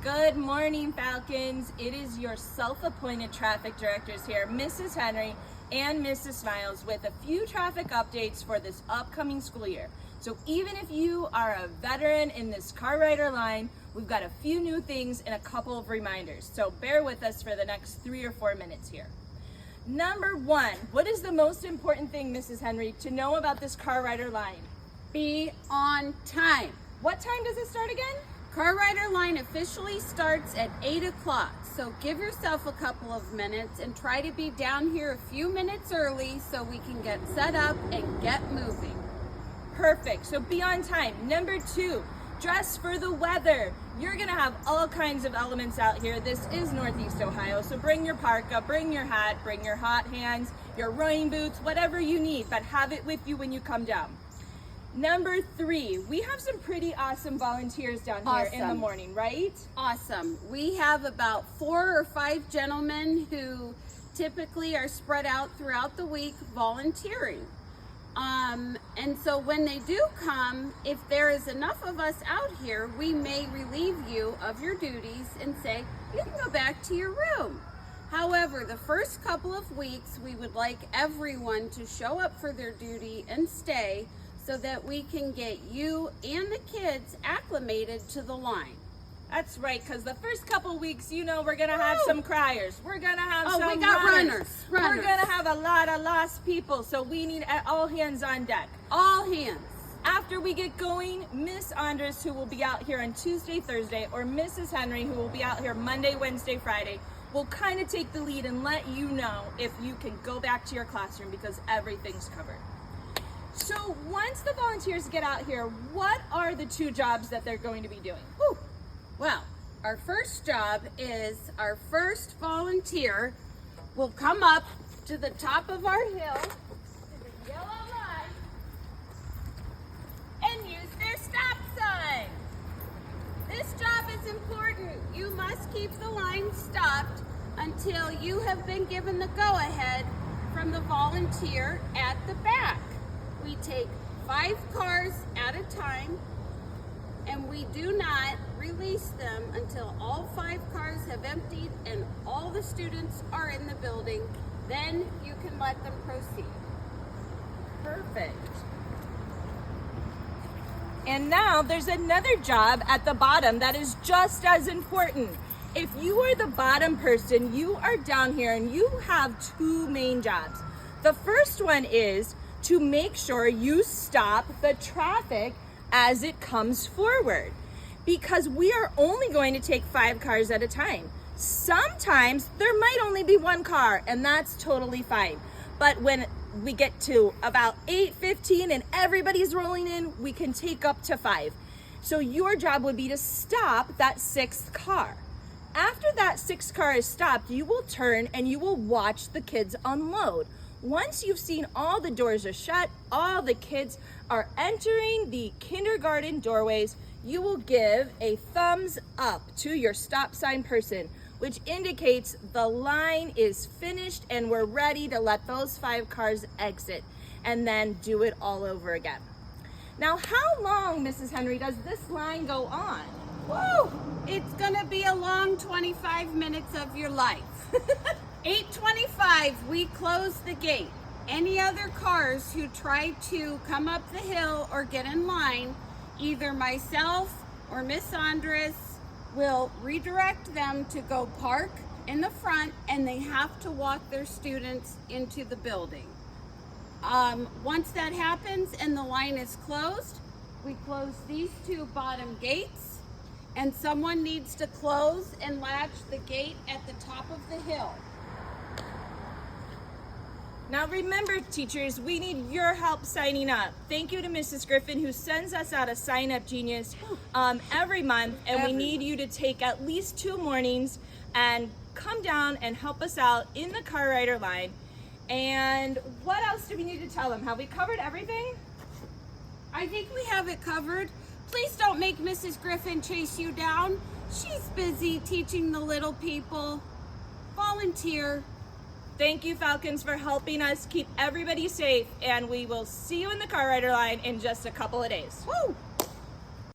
Good morning, Falcons. It is your self-appointed traffic directors here, Mrs. Henry and Mrs. Smiles, with a few traffic updates for this upcoming school year. So even if you are a veteran in this car rider line, we've got a few new things and a couple of reminders. So bear with us for the next 3 or 4 minutes here. Number one, what is the most important thing, Mrs. Henry, to know about this car rider line? Be on time. What time does it start again? Car rider line officially starts at 8 o'clock, so give yourself a couple of minutes and try to be down here a few minutes early so we can get set up and get moving. Perfect, so be on time. Number two, dress for the weather. You're gonna have all kinds of elements out here. This is Northeast Ohio, so bring your parka, bring your hat, bring your hot hands, your rain boots, whatever you need, but have it with you when you come down. Number three, we have some pretty awesome volunteers down here in the morning, right? Awesome. We have about 4 or 5 gentlemen who typically are spread out throughout the week volunteering. And so when they do come, if there is enough of us out here, we may relieve you of your duties and say, you can go back to your room. However, the first couple of weeks, we would like everyone to show up for their duty and stay so that we can get you and the kids acclimated to the line. That's right, because the first couple weeks, you know, we're going to have some criers. We're going to have some we got runners. We're going to have a lot of lost people, so we need all hands on deck. All hands. After we get going, Miss Andres, who will be out here on Tuesday, Thursday, or Mrs. Henry, who will be out here Monday, Wednesday, Friday, will kind of take the lead and let you know if you can go back to your classroom because everything's covered. So once the volunteers get out here, what are the 2 jobs that they're going to be doing? Whew. Well, our first job is our first volunteer will come up to the top of our hill, to the yellow line, and use their stop sign. This job is important. You must keep the line stopped until you have been given the go-ahead from the volunteer at the back. We take 5 cars at a time, and we do not release them until all 5 cars have emptied and all the students are in the building. Then you can let them proceed. Perfect. And now there's another job at the bottom that is just as important. If you are the bottom person, you are down here and you have 2 main jobs. The first one is to make sure you stop the traffic as it comes forward, because we are only going to take 5 cars at a time. Sometimes there might only be 1 car, and that's totally fine. But when we get to about 8:15 and everybody's rolling in, we can take up to 5. So your job would be to stop that 6th car. After that 6th car is stopped, you will turn and you will watch the kids unload. Once you've seen all the doors are shut, all the kids are entering the kindergarten doorways, you will give a thumbs up to your stop sign person, which indicates the line is finished and we're ready to let those 5 cars exit, and then do it all over again. Now, how long, Mrs. Henry, does this line go on? Woo! It's gonna be a long 25 minutes of your life. 8:25, we close the gate. Any other cars who try to come up the hill or get in line, either myself or Miss Andres will redirect them to go park in the front, and they have to walk their students into the building. Once that happens and the line is closed, we close these 2 bottom gates, and someone needs to close and latch the gate at the top of the hill. Now remember, teachers, we need your help signing up. Thank you to Mrs. Griffin, who sends us out a Sign Up Genius every month, and we need you to take at least 2 mornings and come down and help us out in the car rider line. And what else do we need to tell them? Have we covered everything? I think we have it covered. Please don't make Mrs. Griffin chase you down. She's busy teaching the little people. Volunteer. Thank you, Falcons, for helping us keep everybody safe, and we will see you in the car rider line in just a couple of days. Woo!